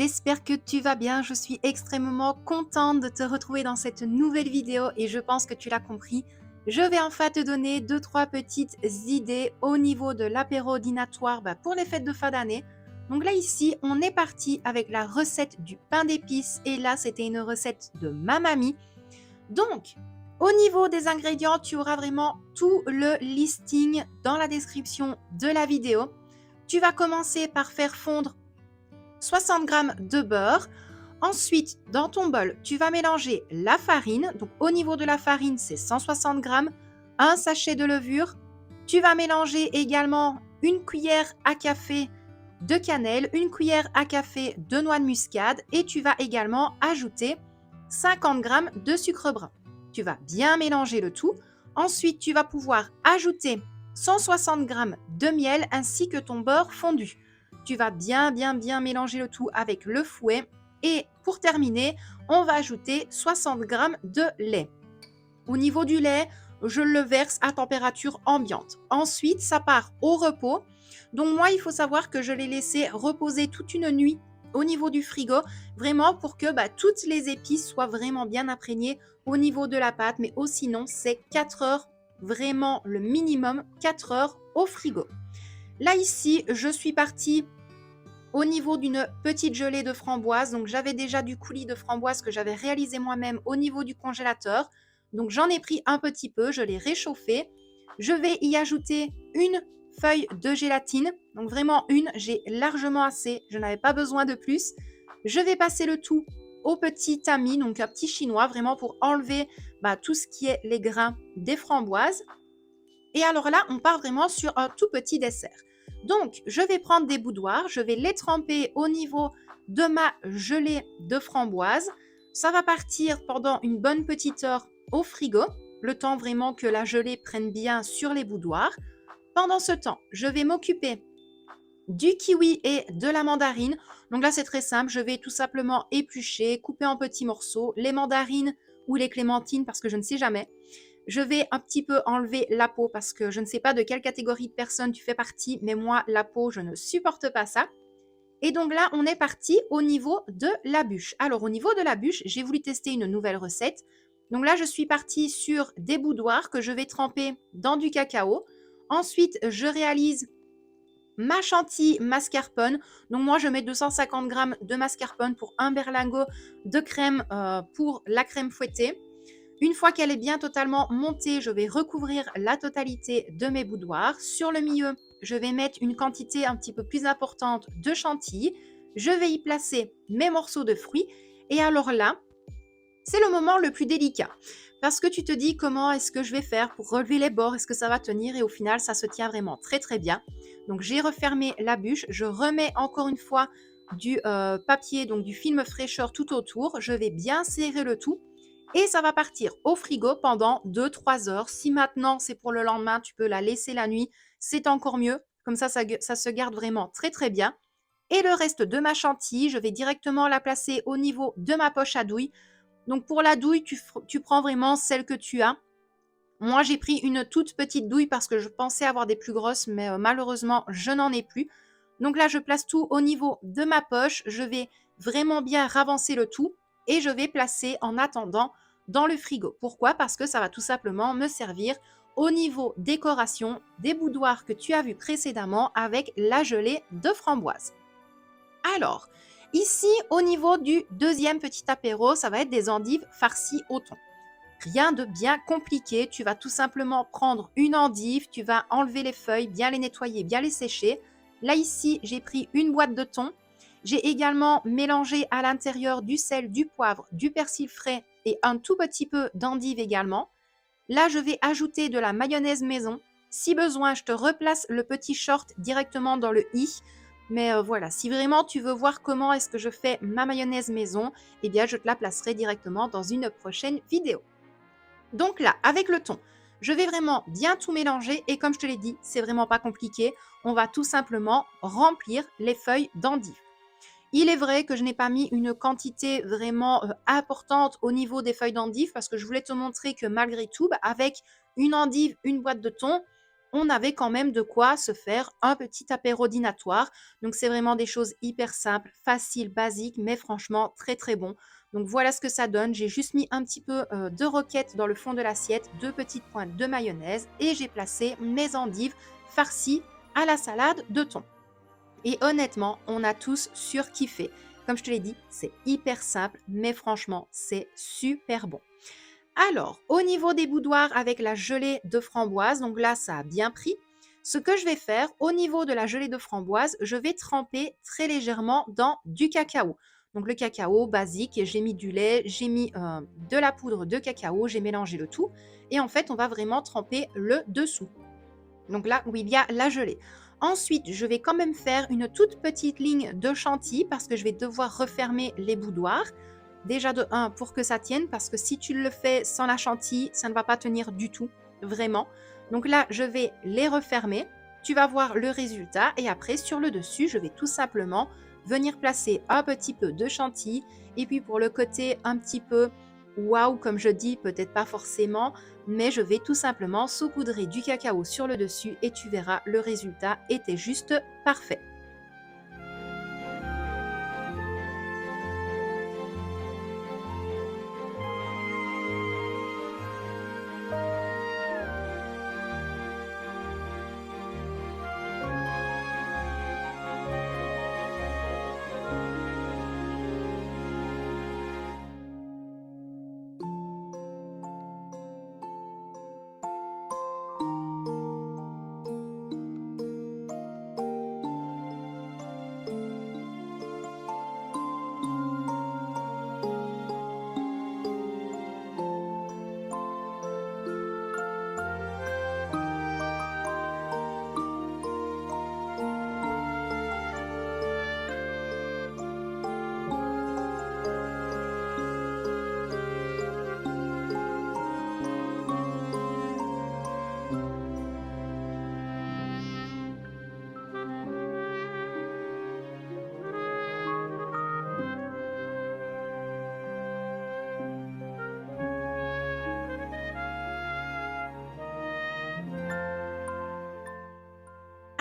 j'espère que tu vas bien. Je suis extrêmement contente de te retrouver dans cette nouvelle vidéo et je pense que tu l'as compris. Je vais enfin te donner 2-3 petites idées au niveau de l'apéro dînatoire pour les fêtes de fin d'année. Donc là ici, on est parti avec la recette du pain d'épices et là c'était une recette de ma mamie. Donc, au niveau des ingrédients, tu auras vraiment tout le listing dans la description de la vidéo. Tu vas commencer par faire fondre 60 g de beurre. Ensuite, dans ton bol, tu vas mélanger la farine. Donc, au niveau de la farine, c'est 160 g, un sachet de levure. Tu vas mélanger également une cuillère à café de cannelle, une cuillère à café de noix de muscade et tu vas également ajouter 50 g de sucre brun. Tu vas bien mélanger le tout. Ensuite, tu vas pouvoir ajouter 160 g de miel ainsi que ton beurre fondu. Tu vas bien mélanger le tout avec le fouet. Et pour terminer, on va ajouter 60 g de lait. Au niveau du lait, je le verse à température ambiante. Ensuite, ça part au repos. Donc moi, il faut savoir que je l'ai laissé reposer toute une nuit au niveau du frigo, vraiment pour que toutes les épices soient vraiment bien imprégnées au niveau de la pâte. Mais sinon, c'est 4 heures, vraiment le minimum, 4 heures au frigo. Là, ici, je suis partie au niveau d'une petite gelée de framboise. Donc, j'avais déjà du coulis de framboise que j'avais réalisé moi-même au niveau du congélateur. Donc, j'en ai pris un petit peu, je l'ai réchauffé. Je vais y ajouter une feuille de gélatine. Donc, vraiment une, j'ai largement assez. Je n'avais pas besoin de plus. Je vais passer le tout au petit tamis, donc un petit chinois, vraiment pour enlever tout ce qui est les grains des framboises. Et alors là, on part vraiment sur un tout petit dessert. Donc, je vais prendre des boudoirs, je vais les tremper au niveau de ma gelée de framboise. Ça va partir pendant une bonne petite heure au frigo, le temps vraiment que la gelée prenne bien sur les boudoirs. Pendant ce temps, je vais m'occuper du kiwi et de la mandarine. Donc là, c'est très simple, je vais tout simplement éplucher, couper en petits morceaux les mandarines ou les clémentines parce que je ne sais jamais. Je vais un petit peu enlever la peau parce que je ne sais pas de quelle catégorie de personnes tu fais partie, mais moi, la peau, je ne supporte pas ça. Et donc là, on est parti au niveau de la bûche. Alors, au niveau de la bûche, j'ai voulu tester une nouvelle recette. Donc là, je suis partie sur des boudoirs que je vais tremper dans du cacao. Ensuite, je réalise ma chantilly mascarpone. Donc moi, je mets 250 g de mascarpone pour un berlingot de crème pour la crème fouettée. Une fois qu'elle est bien totalement montée, je vais recouvrir la totalité de mes boudoirs. Sur le milieu, je vais mettre une quantité un petit peu plus importante de chantilly. Je vais y placer mes morceaux de fruits. Et alors là, c'est le moment le plus délicat. Parce que tu te dis comment est-ce que je vais faire pour relever les bords, est-ce que ça va tenir? Et au final, ça se tient vraiment très bien. Donc j'ai refermé la bûche, je remets encore une fois du papier, donc du film fraîcheur tout autour. Je vais bien serrer le tout. Et ça va partir au frigo pendant 2-3 heures. Si maintenant c'est pour le lendemain, tu peux la laisser la nuit, c'est encore mieux. Comme ça se garde vraiment très bien. Et le reste de ma chantilly, je vais directement la placer au niveau de ma poche à douille. Donc pour la douille, tu prends vraiment celle que tu as. Moi, j'ai pris une toute petite douille parce que je pensais avoir des plus grosses, mais malheureusement, je n'en ai plus. Donc là, je place tout au niveau de ma poche. Je vais vraiment bien ravancer le tout et je vais placer en attendant dans le frigo. Pourquoi? Parce que ça va tout simplement me servir au niveau décoration des boudoirs que tu as vus précédemment avec la gelée de framboise. Alors, ici, au niveau du deuxième petit apéro, ça va être des endives farcies au thon. Rien de bien compliqué, tu vas tout simplement prendre une endive, tu vas enlever les feuilles, bien les nettoyer, bien les sécher. Là ici, j'ai pris une boîte de thon. J'ai également mélangé à l'intérieur du sel, du poivre, du persil frais et un tout petit peu d'endive également. Là, je vais ajouter de la mayonnaise maison. Si besoin, je te replace le petit short directement dans le i. Mais voilà, si vraiment tu veux voir comment est-ce que je fais ma mayonnaise maison, eh bien je te la placerai directement dans une prochaine vidéo. Donc là, avec le thon, je vais vraiment bien tout mélanger et comme je te l'ai dit, c'est vraiment pas compliqué. On va tout simplement remplir les feuilles d'endive. Il est vrai que je n'ai pas mis une quantité vraiment importante au niveau des feuilles d'endive parce que je voulais te montrer que malgré tout, avec une endive, une boîte de thon, on avait quand même de quoi se faire un petit apéro dînatoire. Donc c'est vraiment des choses hyper simples, faciles, basiques, mais franchement très très bon. Donc voilà ce que ça donne. J'ai juste mis un petit peu de roquette dans le fond de l'assiette, 2 petites pointes de mayonnaise et j'ai placé mes endives farcies à la salade de thon. Et honnêtement, on a tous surkiffé. Comme je te l'ai dit, c'est hyper simple, mais franchement, c'est super bon. Alors, au niveau des boudoirs avec la gelée de framboise, donc là, ça a bien pris. Ce que je vais faire, au niveau de la gelée de framboise, je vais tremper très légèrement dans du cacao. Donc le cacao basique, j'ai mis du lait, j'ai mis de la poudre de cacao, j'ai mélangé le tout. Et en fait, on va vraiment tremper le dessous. Donc là où il y a la gelée. Ensuite, je vais quand même faire une toute petite ligne de chantilly parce que je vais devoir refermer les boudoirs. Déjà de 1 pour que ça tienne parce que si tu le fais sans la chantilly, ça ne va pas tenir du tout, vraiment. Donc là, je vais les refermer. Tu vas voir le résultat et après sur le dessus, je vais tout simplement venir placer un petit peu de chantilly et puis pour le côté un petit peu waouh, comme je dis, peut-être pas forcément, mais je vais tout simplement saupoudrer du cacao sur le dessus et tu verras, le résultat était juste parfait.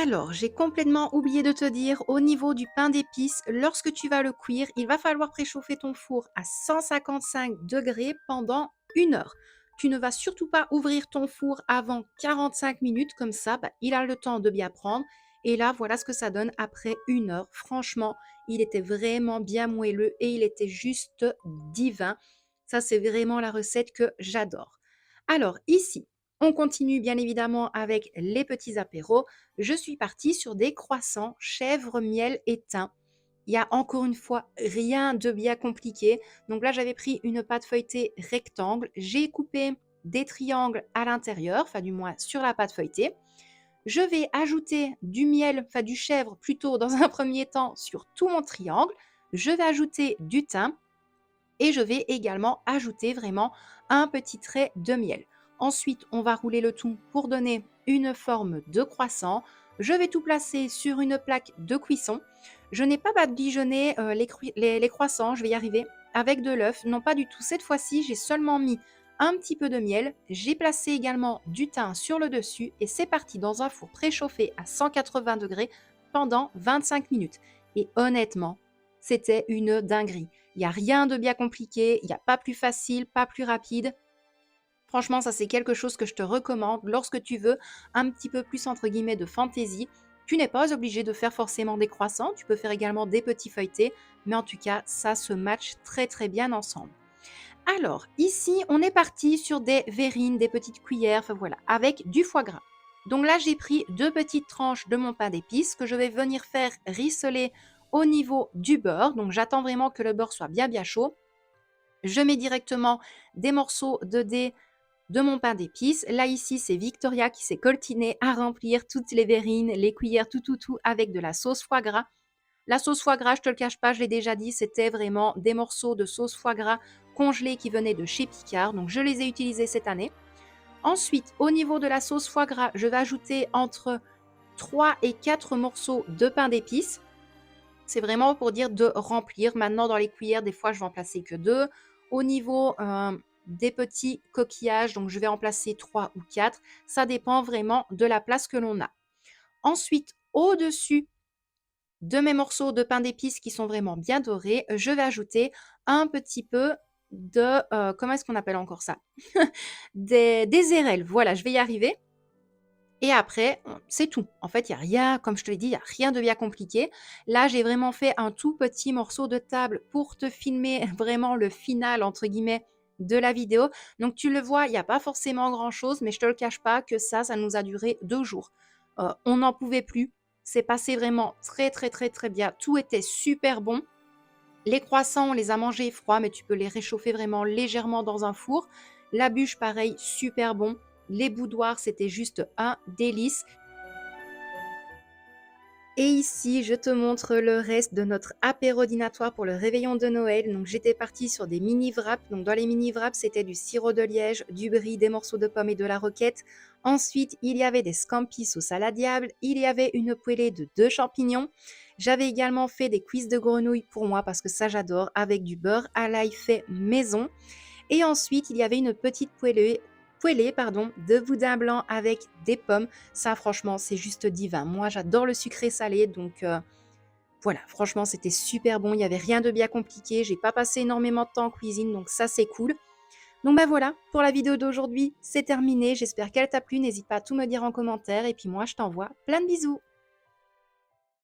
Alors, j'ai complètement oublié de te dire, au niveau du pain d'épices, lorsque tu vas le cuire, il va falloir préchauffer ton four à 155 degrés pendant 1 heure. Tu ne vas surtout pas ouvrir ton four avant 45 minutes, comme ça, il a le temps de bien prendre. Et là, voilà ce que ça donne après 1 heure. Franchement, il était vraiment bien moelleux et il était juste divin. Ça, c'est vraiment la recette que j'adore. Alors, ici, on continue bien évidemment avec les petits apéros. Je suis partie sur des croissants chèvre, miel et thym. Il y a encore une fois rien de bien compliqué. Donc là, j'avais pris une pâte feuilletée rectangle. J'ai coupé des triangles à l'intérieur, enfin du moins sur la pâte feuilletée. Je vais ajouter du miel, enfin du chèvre plutôt dans un premier temps sur tout mon triangle. Je vais ajouter du thym et je vais également ajouter vraiment un petit trait de miel. Ensuite, on va rouler le tout pour donner une forme de croissant. Je vais tout placer sur une plaque de cuisson. Je n'ai pas badigeonné les croissants, je vais y arriver, avec de l'œuf. Non, pas du tout. Cette fois-ci, j'ai seulement mis un petit peu de miel. J'ai placé également du thym sur le dessus et c'est parti dans un four préchauffé à 180 degrés pendant 25 minutes. Et honnêtement, c'était une dinguerie. Il n'y a rien de bien compliqué, il n'y a pas plus facile, pas plus rapide. Franchement, ça c'est quelque chose que je te recommande lorsque tu veux un petit peu plus entre guillemets de fantaisie. Tu n'es pas obligé de faire forcément des croissants, tu peux faire également des petits feuilletés, mais en tout cas, ça se match très très bien ensemble. Alors, ici, on est parti sur des verrines, des petites cuillères, enfin voilà, avec du foie gras. Donc là, j'ai pris 2 petites tranches de mon pain d'épices que je vais venir faire rissoler au niveau du beurre. Donc j'attends vraiment que le beurre soit bien bien chaud. Je mets directement des morceaux de dés de mon pain d'épices. Là, ici, c'est Victoria qui s'est coltinée à remplir toutes les verrines, les cuillères, tout avec de la sauce foie gras. La sauce foie gras, je te le cache pas, je l'ai déjà dit, c'était vraiment des morceaux de sauce foie gras congelés qui venaient de chez Picard. Donc, je les ai utilisés cette année. Ensuite, au niveau de la sauce foie gras, je vais ajouter entre 3 et 4 morceaux de pain d'épices. C'est vraiment pour dire de remplir. Maintenant, dans les cuillères, des fois, je vais en placer que 2. Au niveau des petits coquillages. Donc, je vais en placer 3 ou 4. Ça dépend vraiment de la place que l'on a. Ensuite, au-dessus de mes morceaux de pain d'épices qui sont vraiment bien dorés, je vais ajouter un petit peu de, comment est-ce qu'on appelle encore ça? Des érelles. Voilà, je vais y arriver. Et après, c'est tout. En fait, il y a rien, comme je te l'ai dit, il y a rien de bien compliqué. Là, j'ai vraiment fait un tout petit morceau de table pour te filmer vraiment le final, entre guillemets, de la vidéo. Donc, tu le vois, il y a pas forcément grand-chose, mais je te le cache pas que ça nous a duré 2 jours. On n'en pouvait plus. C'est passé vraiment très, très, très, très bien. Tout était super bon. Les croissants, on les a mangés froids, mais tu peux les réchauffer vraiment légèrement dans un four. La bûche, pareil, super bon. Les boudoirs, c'était juste un délice. Et ici, je te montre le reste de notre apéro dînatoire pour le réveillon de Noël. Donc, j'étais partie sur des mini wraps. Donc, dans les mini wraps, c'était du sirop de liège, du brie, des morceaux de pommes et de la roquette. Ensuite, il y avait des scampis au salade diable. Il y avait une poêlée de 2 champignons. J'avais également fait des cuisses de grenouille pour moi parce que ça, j'adore, avec du beurre à l'ail fait maison. Et ensuite, il y avait une petite poêlée de boudin blanc avec des pommes. Ça, franchement, c'est juste divin. Moi, j'adore le sucré salé, donc voilà, franchement, c'était super bon. Il n'y avait rien de bien compliqué. J'ai pas passé énormément de temps en cuisine, donc ça, c'est cool. Donc bah voilà, pour la vidéo d'aujourd'hui, c'est terminé. J'espère qu'elle t'a plu. N'hésite pas à tout me dire en commentaire. Et puis moi, je t'envoie plein de bisous.